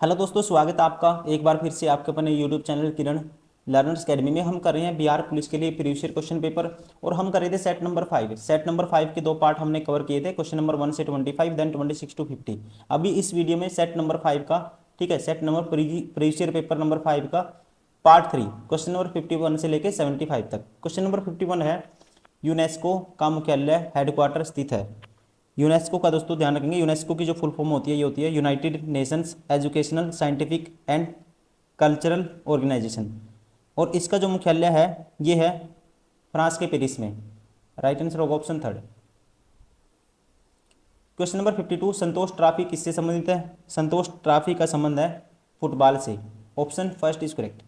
Hello दोस्तों, स्वागत है आपका एक बार फिर से आपके अपने यूट्यूब चैनल किरण लर्नर्स अकेडमी में। हम कर रहे हैं बिहार पुलिस के लिए प्रीवियस ईयर क्वेश्चन पेपर और हम कर रहे थे सेट नंबर 5 के दो पार्ट हमने कवर किए थे, क्वेश्चन नंबर 1 से 25 देन 26 टू 50। अभी इस वीडियो में सेट नंबर 5 का, ठीक है, set number previous year paper number 5 का पार्ट 3 क्वेश्चन नंबर 51 से लेकर 75 तक। क्वेश्चन नंबर 51 है, यूनेस्को का मुख्यालय हेडक्वार्टर स्थित है। यूनेस्को का दोस्तों ध्यान रखेंगे, यूनेस्को की जो फुल फॉर्म होती है ये होती है United Nations Educational Scientific and Cultural Organisation. और इसका जो मुख्यालय है ये है फ्रांस के पेरिस में। राइट आंसर होगा ऑप्शन थर्ड। क्वेश्चन नंबर 52, संतोष ट्रॉफी किससे संबंधित है? संतोष ट्रॉफी का संबंध है फुटबॉल से। Option first is correct.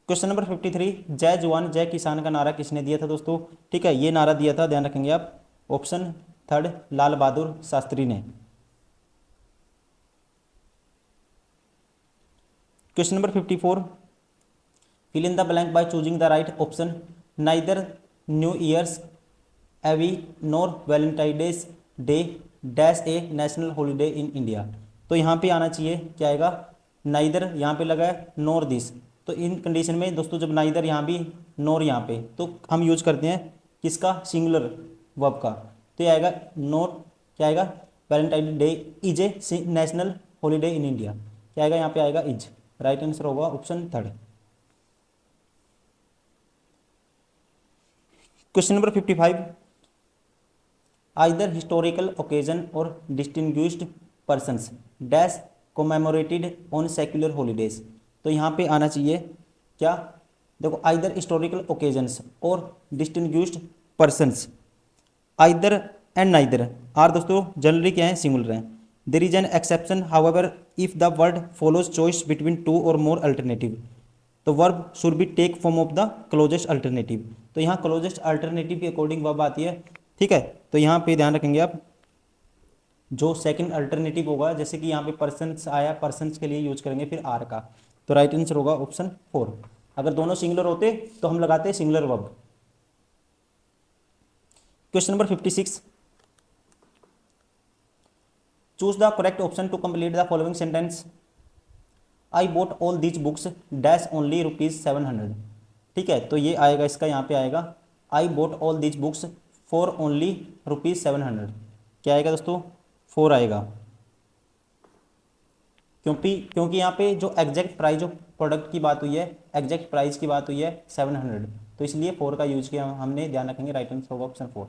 Question number 53, जय जवान जय किसान का नारा किसने दिया था दोस्तों? ठीक है, ये नारा दिया था, ध्यान रखेंगे आप, ऑप्शन थर्ड लाल बहादुर शास्त्री ने। Question number 54, fill in the blank by choosing the right option. Neither New Year's Eve nor Valentine Day dash a national holiday in India. तो यहाँ पे आना चाहिए क्या आएगा? नाइदर यहाँ पे लगा है, नॉर दिस। तो इन कंडीशन में दोस्तों जब नाइदर यहाँ भी नॉर यहाँ पे, तो हम यूज करते हैं किसका? सिंगुलर वर्ब का। तो ये आएगा नॉट, क्या आएगा? Valentine Day is a national holiday in India. क्या आएगा? यहाँ पे आएगा इज। राइट आंसर होगा option third. Question number 55, either historical occasion or distinguished persons dash commemorated on secular holidays. तो यहाँ पे आना चाहिए क्या? देखो, either historical occasions or distinguished persons, either and neither are दोस्तों जनरली क्या है? सिंगुलर हैं। There is an exception however if the word follows choice between two और मोर अल्टरनेटिव, तो verb should be take form of the closest alternative. तो यहाँ closest alternative के according verb आती है, ठीक है। तो यहाँ पे ध्यान रखेंगे आप, जो सेकंड अल्टरनेटिव होगा, जैसे कि यहाँ पे पर्सन्स आया, पर्सन्स के लिए यूज करेंगे फिर आर का। तो राइट आंसर होगा ऑप्शन 4। अगर दोनों सिंगुलर होते तो हम लगाते singular verb. Question number 56, choose the correct option to complete the following sentence. I bought all these books dash only ₹700। ठीक है, तो ये आएगा, इसका यहाँ पे आएगा I bought all these books for only ₹700। क्या आएगा दोस्तों? 4 आएगा, क्योंकि यहाँ पे जो एग्जैक्ट प्राइस, जो प्रोडक्ट की बात हुई है, एग्जैक्ट प्राइस की बात हुई है 700, तो इसलिए 4 का यूज किया हमने, ध्यान रखेंगे। राइट आंसर होगा option 4।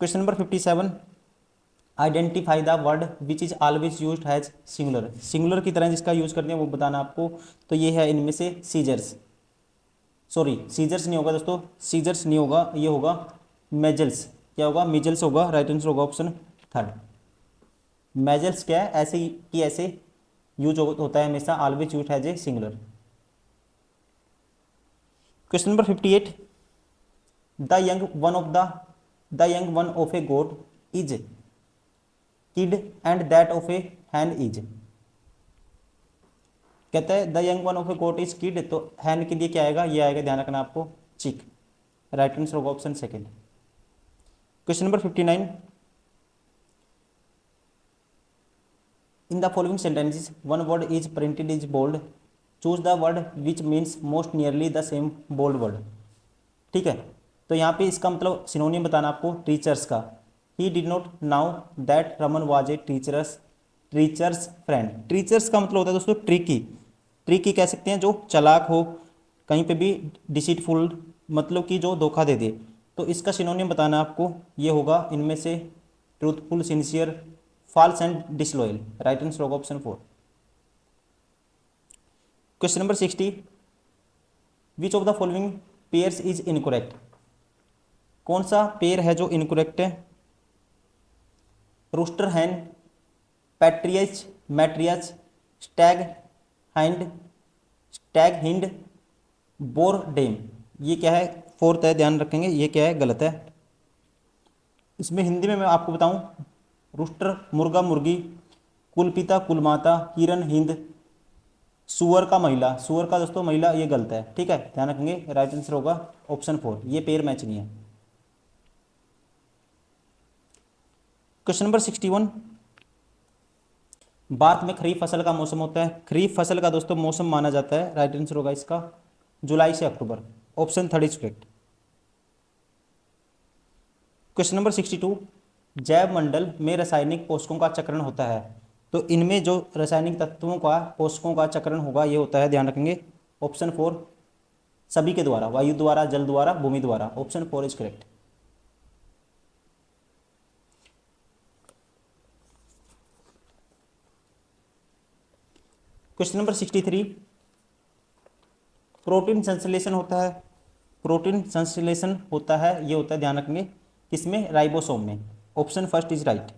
Question number 57, identify the word which is always use has singular. Singular की तरह जिसका यूज करते हैं वो बताना आपको। तो ये है इनमें से सीजर्स, सॉरी सीजर्स नहीं होगा दोस्तों, सीजर्स नहीं होगा, ये होगा मेजल्स। क्या होगा? मेजल्स होगा। राइट आंसर होगा ऑप्शन थर्ड। मेजल्स क्या है? ऐसे कि ऐसे यूज होता है हमेशा, always use has a singular. Question number 58, the young one of a goat is kid and that of a hen is. कहता है the young one of a goat is kid, तो हैन के लिए क्या आएगा? ये आएगा, ध्यान रखना आपको, चिक। राइट आंसर होगा option second. Question number 59, in the following sentences one word is printed is bold, choose the word which means most nearly the same bold word. ठीक है, तो यहाँ पे इसका मतलब सिनोनियम बताना आपको टीचर्स का। He did not now that Raman was a teachers friend. Teachers का मतलब होता है दोस्तों ट्रिकी। ट्रिकी कह सकते हैं जो चालाक हो, कहीं पे भी डिसीटफुल, मतलब कि जो धोखा दे दे। तो इसका सिनोनियम बताना आपको, ये होगा इनमें से truthful, sincere, false and disloyal. Right answer होगा option 4। Question number 60, which of the following pairs is incorrect. कौन सा पेयर है जो इनकरेक्ट है? Rooster hen, patriarch matriarch, stag hand, stag hind, boar dam. ये क्या है? फोर्थ है, ध्यान रखेंगे, ये क्या है? गलत है। इसमें हिंदी में मैं आपको बताऊं, रूस्टर मुर्गा मुर्गी, कुलपिता कुलमाता, हिरन हिंद, सुअर का महिला, सुअर का दोस्तों महिला, ये गलत है। ठीक है, ध्यान रखेंगे। राइट आंसर होगा ऑप्शन 4, ये पेयर मैच नहीं है। क्वेश्चन नंबर 61, बात में खरीफ फसल का मौसम होता है, खरीफ फसल का दोस्तों मौसम माना जाता है, राइट आंसर होगा इसका जुलाई से अक्टूबर, option third is correct. Question number 62, जैव मंडल में रासायनिक पोषकों का चक्रण होता है, तो इनमें जो रासायनिक तत्वों का पोषकों का चक्रण होगा ये होता है, ध्यान रखेंगे, ऑप्शन फोर सभी के द्वारा, वायु द्वारा, जल द्वारा, भूमि द्वारा, option four is correct. Question number 63, protein संश्लेषण होता है, प्रोटीन संश्लेषण होता है, ये होता है, ध्यान रखेंगे, किसमें, राइबोसोम में, option first is right.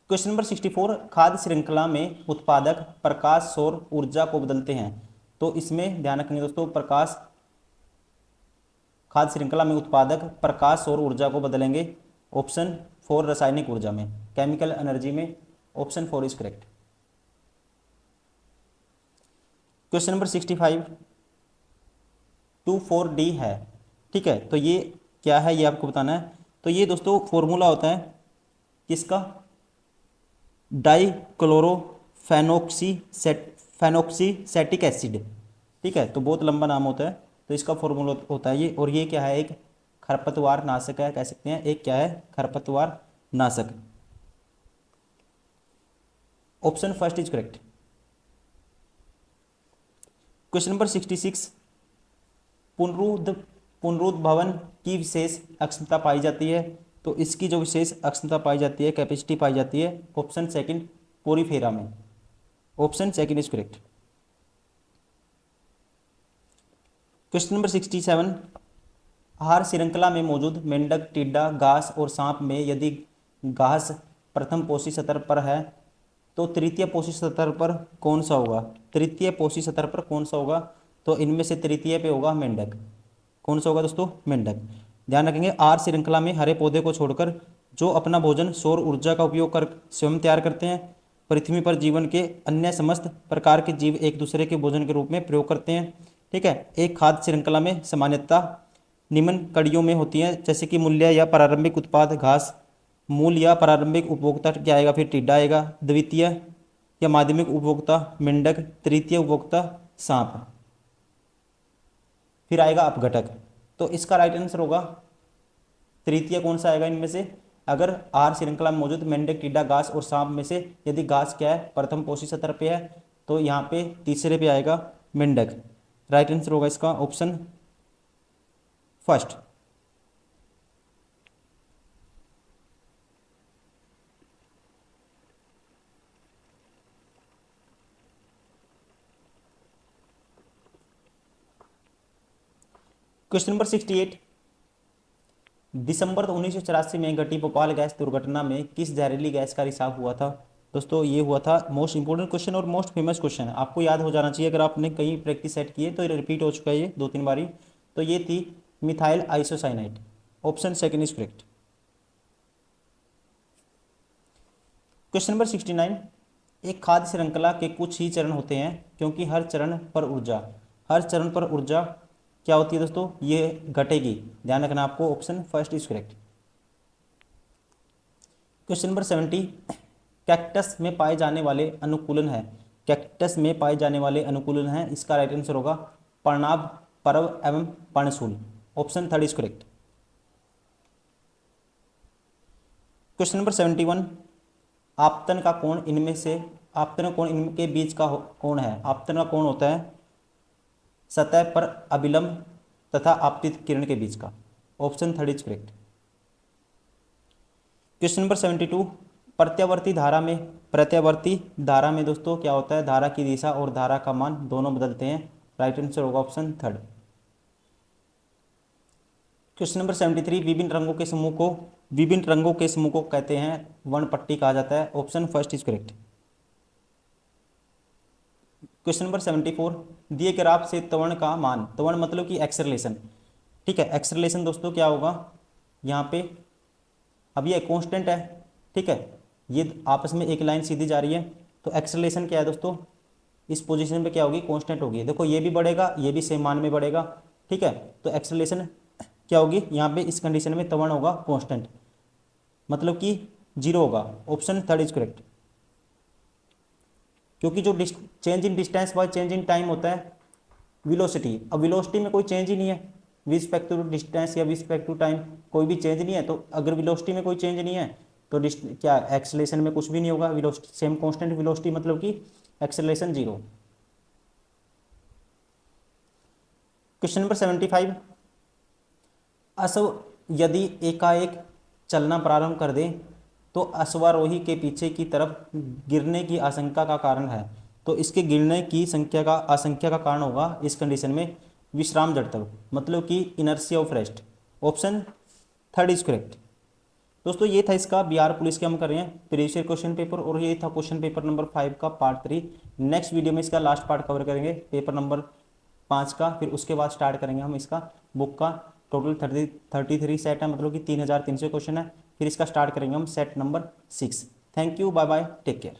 Question number 64, खाद्य श्रृंखला में उत्पादक प्रकाश सौर ऊर्जा को बदलते हैं, तो इसमें ध्यान रखेंगे दोस्तों, प्रकाश, खाद्य श्रृंखला में उत्पादक प्रकाश सौर ऊर्जा को बदलेंगे, ऑप्शन फोर रासायनिक ऊर्जा में, केमिकल एनर्जी में, option four is correct. Question number 65, 2,4-D है, ठीक है, तो ये क्या है ये आपको बताना है। तो ये दोस्तों फॉर्मूला होता है किसका, डाई क्लोरो फेनोक्सीसेटिक एसिड, ठीक है, तो बहुत लंबा नाम होता है, तो इसका फॉर्मूला होता है ये, और ये क्या है, एक खरपतवार नाशक है, कह सकते हैं, एक क्या है, खरपतवार नाशक, option first is correct. Question number 66, पुनरुद्भवन की विशेष अक्षमता पाई जाती है, तो इसकी जो विशेष अक्षमता पाई जाती है, कैपेसिटी पाई जाती है, ऑप्शन सेकंड पोरीफेरा में, option second is correct. Question number 67, आहार श्रृंखला में मौजूद मेंढक, टिड्डा, घास और सांप में यदि घास प्रथम पोषी स्तर पर है तो तृतीय पोषी स्तर पर कौन सा होगा, तृतीय पोषी स्तर पर कौन सा होगा, तो इनमें से तृतीय पे होगा मेंढक, कौन सा होगा दोस्तों, मेंढक। ध्यान रखेंगे, आहार श्रृंखला में हरे पौधे को छोड़कर जो अपना भोजन सौर ऊर्जा का उपयोग कर स्वयं तैयार करते हैं, पृथ्वी पर जीवन के अन्य समस्त प्रकार के जीव एक दूसरे के भोजन के रूप में प्रयोग करते हैं, ठीक है। एक खाद्य श्रृंखला में सामान्यतः निम्न कड़ियों में होती है, जैसे कि मूल्य या प्रारंभिक उत्पाद घास, मूल या प्रारंभिक उपभोक्ता क्या आएगा, फिर टिड्डा आएगा, द्वितीय या माध्यमिक उपभोक्ता मेंढक, तृतीय उपभोक्ता सांप, फिर आएगा अपघटक। तो इसका राइट आंसर होगा तृतीय, कौन सा आएगा इनमें से, अगर आहार श्रृंखला में मौजूद मेंढक, टिड्डा, घास और सांप में से यदि घास क्या है, प्रथम पोषी स्तर पे है, तो यहाँ पे तीसरे पे आएगा मेंढक, राइट आंसर होगा इसका ऑप्शन फर्स्ट। क्वेश्चन नंबर 68, दिसंबर 1984 में घटी भोपाल गैस दुर्घटना में किस जहरीली गैस का रिसाव हुआ था, दोस्तों ये हुआ था, मोस्ट इंपोर्टेंट क्वेश्चन और मोस्ट फेमस क्वेश्चन है, आपको याद हो जाना चाहिए, अगर आपने कहीं प्रैक्टिस सेट की है तो ये रिपीट हो चुका है ये 2-3 बारी, तो ये थी methyl isocyanide, option second is correct. Question number 69, एक खाद्य श्रृंखला के कुछ ही चरण होते हैं क्योंकि हर चरण पर ऊर्जा क्या होती है दोस्तों, ये घटेगी, ध्यान रखना आपको, option first is correct. Question number 70, cactus में पाए जाने वाले अनुकूलन है, कैक्टस में पाए जाने वाले अनुकूलन है, इसका राइट आंसर होगा पर्णाभ, पर्व एवं पर्णशूल, option third is correct. Question number 71, आपतन का कोण इनमें से, आपतन कोण इनके बीच का कोण है, आपतन का कोण होता है सतह पर अभिलंब तथा आपतित किरण के बीच का, option third is correct. Question number 72, प्रत्यावर्ती धारा में दोस्तों क्या होता है, धारा की दिशा और धारा का मान दोनों बदलते हैं, राइट आंसर होगा ऑप्शन थर्ड। क्वेश्चन नंबर 73, विभिन्न रंगों के समूह को कहते हैं वर्णपट्टी कहा जाता है, option first is correct. Question number 74, दिए ग्राफ से त्वरण का मान, त्वरण मतलब कि एक्सेलरेशन, ठीक है, एक्सेलरेशन दोस्तों क्या होगा, यहाँ पे अब ये कांस्टेंट है, ठीक है, ये आपस में एक लाइन सीधी जा रही है, तो एक्सेलरेशन क्या है दोस्तों, इस पोजीशन पे क्या होगी, कांस्टेंट होगी, देखो ये भी बढ़ेगा, ये भी सेम मान में बढ़ेगा, ठीक है, तो एक्सेलरेशन क्या होगी यहाँ पे, इस कंडीशन में त्वरण होगा कांस्टेंट, मतलब कि जीरो होगा, ऑप्शन थर्ड इज करेक्ट। क्योंकि जो change in distance by change in time होता है वेलोसिटी, अब वेलोसिटी में कोई चेंज ही नहीं है, विद रिस्पेक्ट टू डिस्टेंस या विद रिस्पेक्ट टू टाइम कोई भी चेंज नहीं है, तो अगर वेलोसिटी में कोई चेंज नहीं है तो क्या एक्सेलरेशन में कुछ भी नहीं होगा, वेलोसिटी सेम कांस्टेंट वेलोसिटी मतलब कि एक्सेलरेशन जीरो। क्वेश्चन नंबर 75, अश्व यदि एकाएक चलना प्रारंभ कर दे तो अश्वारोही के पीछे की तरफ गिरने की आशंका का कारण है, तो इसके गिरने की आशंका का कारण होगा इस कंडीशन में विश्राम जड़त्व, मतलब कि inertia of rest, option third is correct. दोस्तों ये था इसका बिहार पुलिस के हम कर रहे हैं प्रीवियस ईयर क्वेश्चन पेपर, और ये था क्वेश्चन पेपर नंबर 5 का पार्ट 3। नेक्स्ट वीडियो में इसका लास्ट पार्ट कवर करेंगे पेपर नंबर 5 का, फिर उसके बाद स्टार्ट करेंगे हम इसका बुक का टोटल 33 सेट है, मतलब कि 3300 क्वेश्चन है, फिर इसका स्टार्ट करेंगे हम set number 6। Thank you, bye bye, take care.